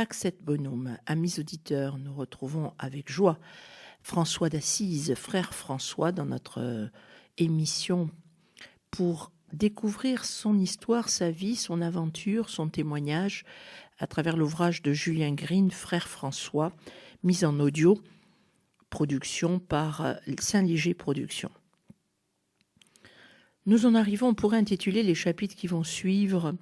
Praxet Bonhomme. Amis auditeurs, nous retrouvons avec joie François d'Assise, frère François, dans notre émission pour découvrir son histoire, sa vie, son aventure, son témoignage à travers l'ouvrage de Julien Green, Frère François, mis en audio, production par Saint-Léger Productions. Nous en arrivons, on pourrait intituler les chapitres qui vont suivre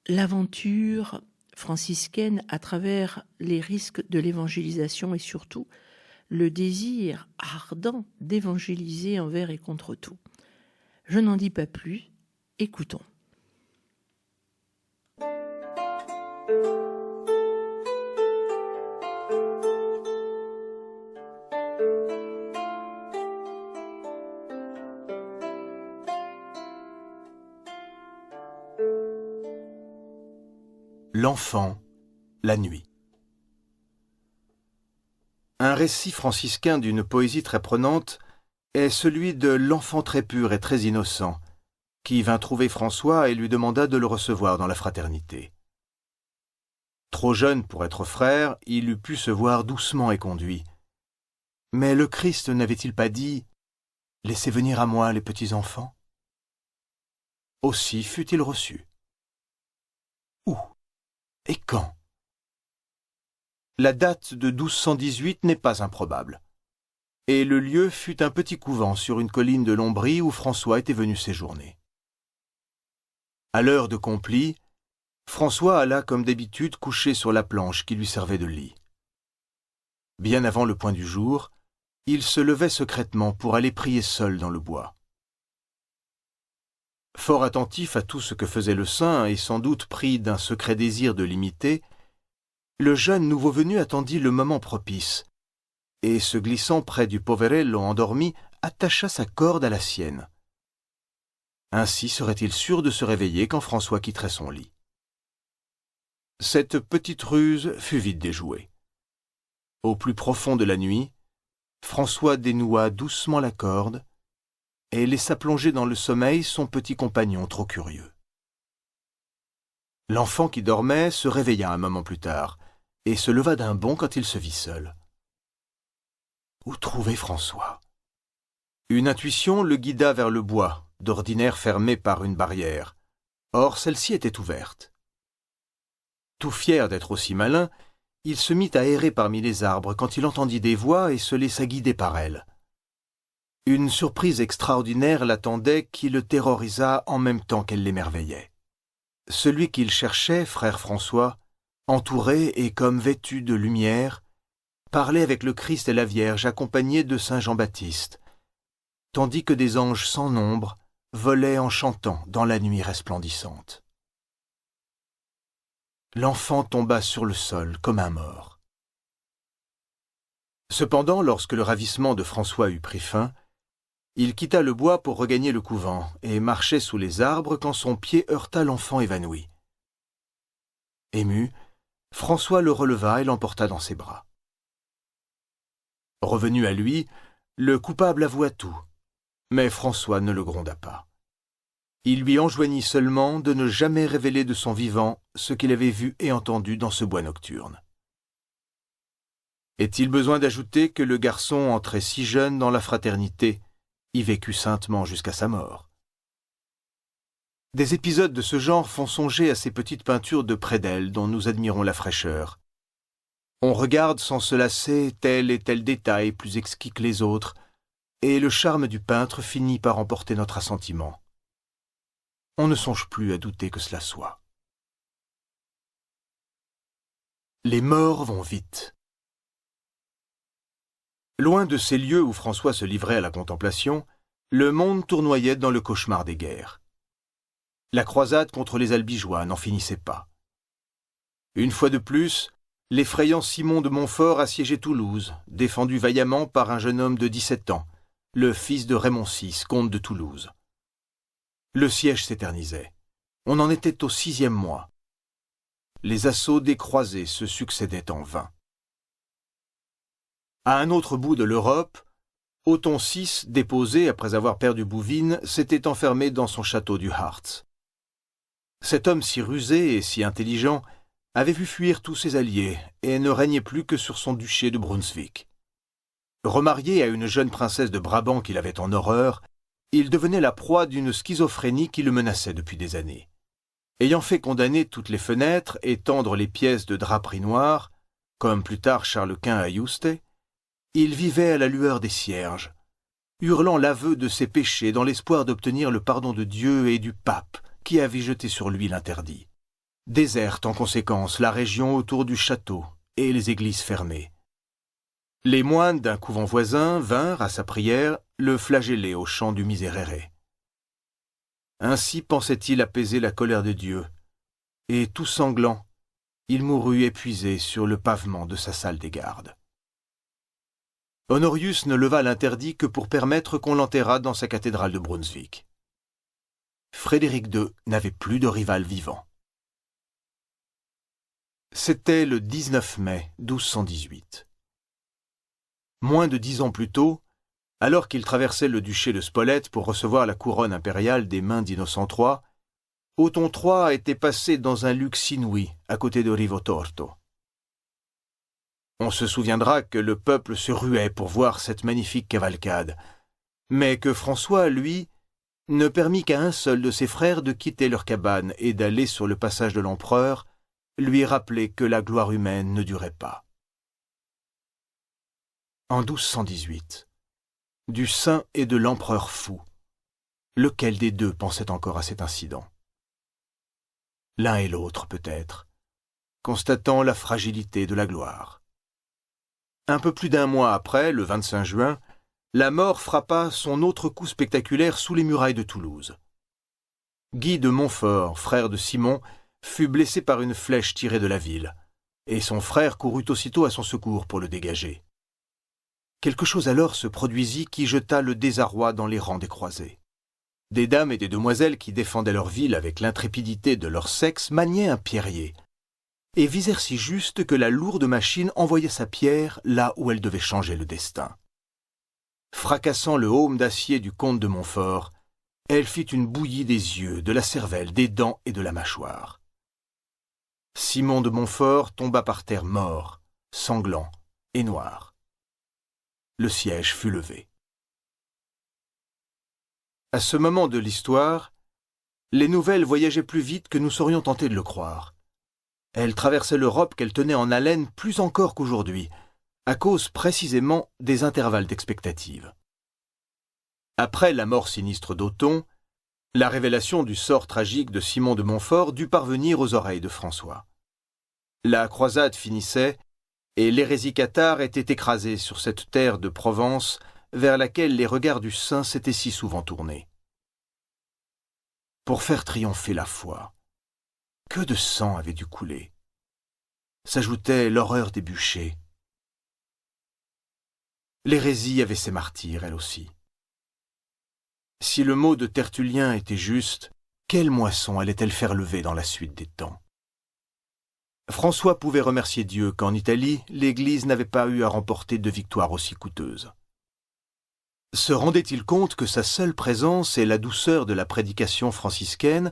l'aventure franciscaine à travers les risques de l'évangélisation et surtout le désir ardent d'évangéliser envers et contre tout. Je n'en dis pas plus, écoutons. L'enfant, la nuit. Un récit franciscain d'une poésie très prenante est celui de l'enfant très pur et très innocent, qui vint trouver François et lui demanda de le recevoir dans la fraternité. Trop jeune pour être frère, il eût pu se voir doucement éconduit. Mais le Christ n'avait-il pas dit « Laissez venir à moi les petits enfants » Aussi fut-il reçu. Où et quand? La date de 1218 n'est pas improbable, et le lieu fut un petit couvent sur une colline de Lombrie où François était venu séjourner. À l'heure de complis, François alla comme d'habitude coucher sur la planche qui lui servait de lit. Bien avant le point du jour, il se levait secrètement pour aller prier seul dans le bois. Fort attentif à tout ce que faisait le saint et sans doute pris d'un secret désir de l'imiter, le jeune nouveau venu attendit le moment propice, et se glissant près du poverello endormi, attacha sa corde à la sienne. Ainsi serait-il sûr de se réveiller quand François quitterait son lit. Cette petite ruse fut vite déjouée. Au plus profond de la nuit, François dénoua doucement la corde et laissa plonger dans le sommeil son petit compagnon trop curieux. L'enfant qui dormait se réveilla un moment plus tard, et se leva d'un bond quand il se vit seul. Où trouver François? Une intuition le guida vers le bois, d'ordinaire fermé par une barrière. Or celle-ci était ouverte. Tout fier d'être aussi malin, il se mit à errer parmi les arbres quand il entendit des voix et se laissa guider par elles. Une surprise extraordinaire l'attendait qui le terrorisa en même temps qu'elle l'émerveillait. Celui qu'il cherchait, frère François, entouré et comme vêtu de lumière, parlait avec le Christ et la Vierge accompagnés de saint Jean-Baptiste, tandis que des anges sans nombre volaient en chantant dans la nuit resplendissante. L'enfant tomba sur le sol comme un mort. Cependant, lorsque le ravissement de François eut pris fin, il quitta le bois pour regagner le couvent et marchait sous les arbres quand son pied heurta l'enfant évanoui. Ému, François le releva et l'emporta dans ses bras. Revenu à lui, le coupable avoua tout, mais François ne le gronda pas. Il lui enjoignit seulement de ne jamais révéler de son vivant ce qu'il avait vu et entendu dans ce bois nocturne. Est-il besoin d'ajouter que le garçon entré si jeune dans la fraternité y vécut saintement jusqu'à sa mort? Des épisodes de ce genre font songer à ces petites peintures de Prédel dont nous admirons la fraîcheur. On regarde sans se lasser tel et tel détail plus exquis que les autres, et le charme du peintre finit par emporter notre assentiment. On ne songe plus à douter que cela soit. Les morts vont vite. Loin de ces lieux où François se livrait à la contemplation, le monde tournoyait dans le cauchemar des guerres. La croisade contre les Albigeois n'en finissait pas. Une fois de plus, l'effrayant Simon de Montfort assiégeait Toulouse, défendu vaillamment par un jeune homme de 17 ans, le fils de Raymond VI, comte de Toulouse. Le siège s'éternisait. On en était au 6e mois. Les assauts des croisés se succédaient en vain. À un autre bout de l'Europe, Othon VI, déposé après avoir perdu Bouvines, s'était enfermé dans son château du Harz. Cet homme si rusé et si intelligent avait vu fuir tous ses alliés et ne régnait plus que sur son duché de Brunswick. Remarié à une jeune princesse de Brabant qu'il avait en horreur, il devenait la proie d'une schizophrénie qui le menaçait depuis des années. Ayant fait condamner toutes les fenêtres et tendre les pièces de draperie noire, comme plus tard Charles Quint à Yuste, il vivait à la lueur des cierges, hurlant l'aveu de ses péchés dans l'espoir d'obtenir le pardon de Dieu et du pape qui avait jeté sur lui l'interdit. Déserte en conséquence la région autour du château et les églises fermées. Les moines d'un couvent voisin vinrent, à sa prière, le flageller au chant du Miserere. Ainsi pensait-il apaiser la colère de Dieu, et tout sanglant, il mourut épuisé sur le pavement de sa salle des gardes. Honorius ne leva l'interdit que pour permettre qu'on l'enterrât dans sa cathédrale de Brunswick. Frédéric II n'avait plus de rival vivant. C'était le 19 mai 1218. Moins de 10 ans plus tôt, alors qu'il traversait le duché de Spolète pour recevoir la couronne impériale des mains d'Innocent III, Othon III était passé dans un luxe inouï à côté de Rivotorto. On se souviendra que le peuple se ruait pour voir cette magnifique cavalcade, mais que François, lui, ne permit qu'à un seul de ses frères de quitter leur cabane et d'aller sur le passage de l'empereur, lui rappeler que la gloire humaine ne durait pas. En 1218, du saint et de l'empereur fou, lequel des deux pensait encore à cet incident? L'un et l'autre peut-être, constatant la fragilité de la gloire. Un peu plus d'un mois après, le 25 juin, la mort frappa son autre coup spectaculaire sous les murailles de Toulouse. Guy de Montfort, frère de Simon, fut blessé par une flèche tirée de la ville, et son frère courut aussitôt à son secours pour le dégager. Quelque chose alors se produisit qui jeta le désarroi dans les rangs des croisés. Des dames et des demoiselles qui défendaient leur ville avec l'intrépidité de leur sexe maniaient un pierrier, et visèrent si juste que la lourde machine envoya sa pierre là où elle devait changer le destin. Fracassant le heaume d'acier du comte de Montfort, elle fit une bouillie des yeux, de la cervelle, des dents et de la mâchoire. Simon de Montfort tomba par terre mort, sanglant et noir. Le siège fut levé. À ce moment de l'histoire, les nouvelles voyageaient plus vite que nous serions tentés de le croire. Elles traversaient l'Europe qu'elles tenaient en haleine plus encore qu'aujourd'hui, à cause précisément des intervalles d'expectative. Après la mort sinistre d'Othon, la révélation du sort tragique de Simon de Montfort dut parvenir aux oreilles de François. La croisade finissait, et l'hérésie cathare était écrasée sur cette terre de Provence vers laquelle les regards du saint s'étaient si souvent tournés. Pour faire triompher la foi, que de sang avait dû couler. S'ajoutait l'horreur des bûchers. L'hérésie avait ses martyrs, elle aussi. Si le mot de Tertullien était juste, quelle moisson allait-elle faire lever dans la suite des temps? François pouvait remercier Dieu qu'en Italie, l'Église n'avait pas eu à remporter de victoires aussi coûteuses. Se rendait-il compte que sa seule présence et la douceur de la prédication franciscaine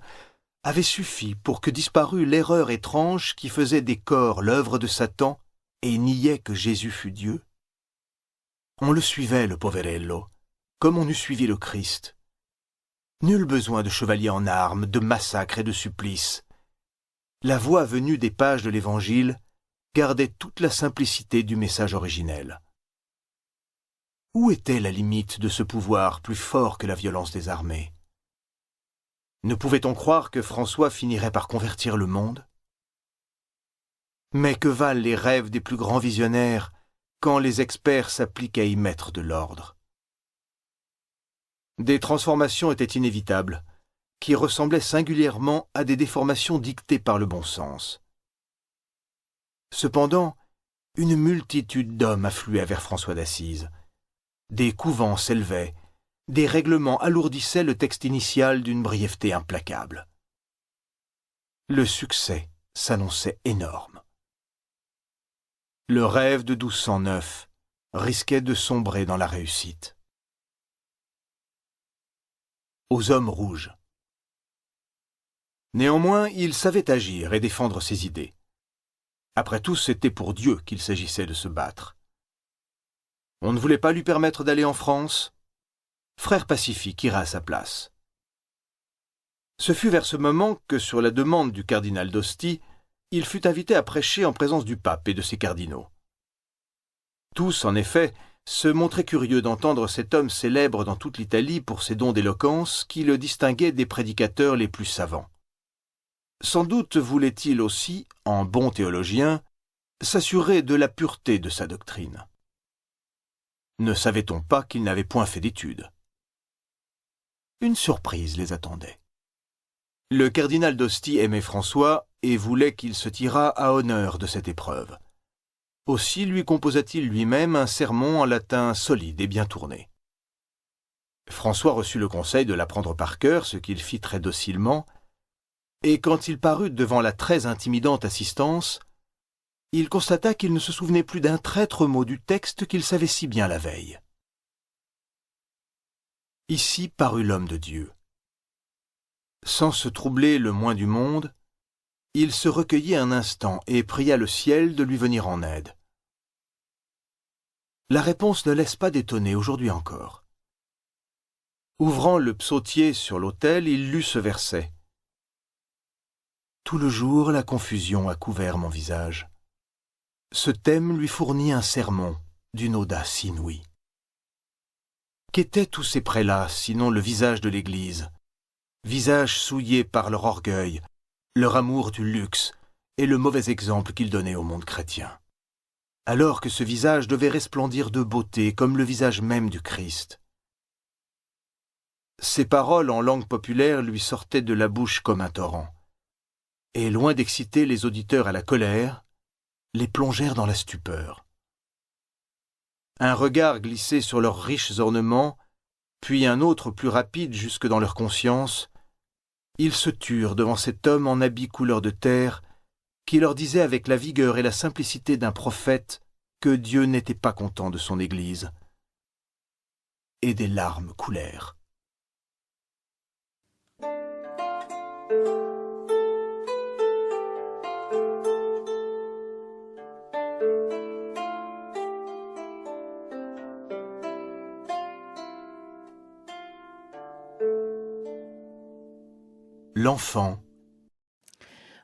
avaient suffi pour que disparût l'erreur étrange qui faisait des corps l'œuvre de Satan et niait que Jésus fût Dieu? On le suivait, le poverello, comme on eût suivi le Christ. Nul besoin de chevaliers en armes, de massacres et de supplices. La voix venue des pages de l'Évangile gardait toute la simplicité du message originel. Où était la limite de ce pouvoir plus fort que la violence des armées? Ne pouvait-on croire que François finirait par convertir le monde? Mais que valent les rêves des plus grands visionnaires quand les experts s'appliquent à y mettre de l'ordre? Des transformations étaient inévitables, qui ressemblaient singulièrement à des déformations dictées par le bon sens. Cependant, une multitude d'hommes affluait vers François d'Assise. Des couvents s'élevaient, des règlements alourdissaient le texte initial d'une brièveté implacable. Le succès s'annonçait énorme. Le rêve de 1209 risquait de sombrer dans la réussite. Aux hommes rouges. Néanmoins, il savait agir et défendre ses idées. Après tout, c'était pour Dieu qu'il s'agissait de se battre. On ne voulait pas lui permettre d'aller en France. Frère Pacifique ira à sa place. Ce fut vers ce moment que, sur la demande du cardinal d'Osty, il fut invité à prêcher en présence du pape et de ses cardinaux. Tous, en effet, se montraient curieux d'entendre cet homme célèbre dans toute l'Italie pour ses dons d'éloquence qui le distinguaient des prédicateurs les plus savants. Sans doute voulait-il aussi, en bon théologien, s'assurer de la pureté de sa doctrine. Ne savait-on pas qu'il n'avait point fait d'études? Une surprise les attendait. Le cardinal d'Osty aimait François et voulait qu'il se tirât à honneur de cette épreuve. Aussi lui composa-t-il lui-même un sermon en latin solide et bien tourné. François reçut le conseil de l'apprendre par cœur, ce qu'il fit très docilement, et quand il parut devant la très intimidante assistance, il constata qu'il ne se souvenait plus d'un traître mot du texte qu'il savait si bien la veille. Ici parut l'homme de Dieu. Sans se troubler le moins du monde, il se recueillit un instant et pria le ciel de lui venir en aide. La réponse ne laisse pas d'étonner aujourd'hui encore. Ouvrant le psautier sur l'autel, il lut ce verset. Tout le jour, la confusion a couvert mon visage. Ce thème lui fournit un sermon d'une audace inouïe. Qu'étaient tous ces prélats, sinon le visage de l'Église, visage souillé par leur orgueil, leur amour du luxe et le mauvais exemple qu'ils donnaient au monde chrétien, alors que ce visage devait resplendir de beauté comme le visage même du Christ. Ces paroles en langue populaire lui sortaient de la bouche comme un torrent, et loin d'exciter les auditeurs à la colère, les plongèrent dans la stupeur. Un regard glissé sur leurs riches ornements, puis un autre plus rapide jusque dans leur conscience, ils se turent devant cet homme en habit couleur de terre, qui leur disait avec la vigueur et la simplicité d'un prophète que Dieu n'était pas content de son Église. Et des larmes coulèrent. L'enfant.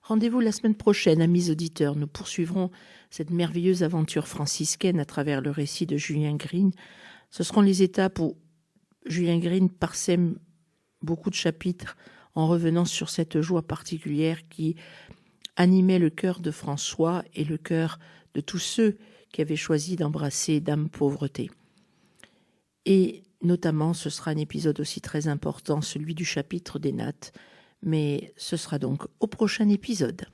Rendez-vous la semaine prochaine, amis auditeurs. Nous poursuivrons cette merveilleuse aventure franciscaine à travers le récit de Julien Green. Ce seront les étapes où Julien Green parsème beaucoup de chapitres en revenant sur cette joie particulière qui animait le cœur de François et le cœur de tous ceux qui avaient choisi d'embrasser Dame Pauvreté. Et notamment, ce sera un épisode aussi très important, celui du chapitre des nattes, mais ce sera donc au prochain épisode.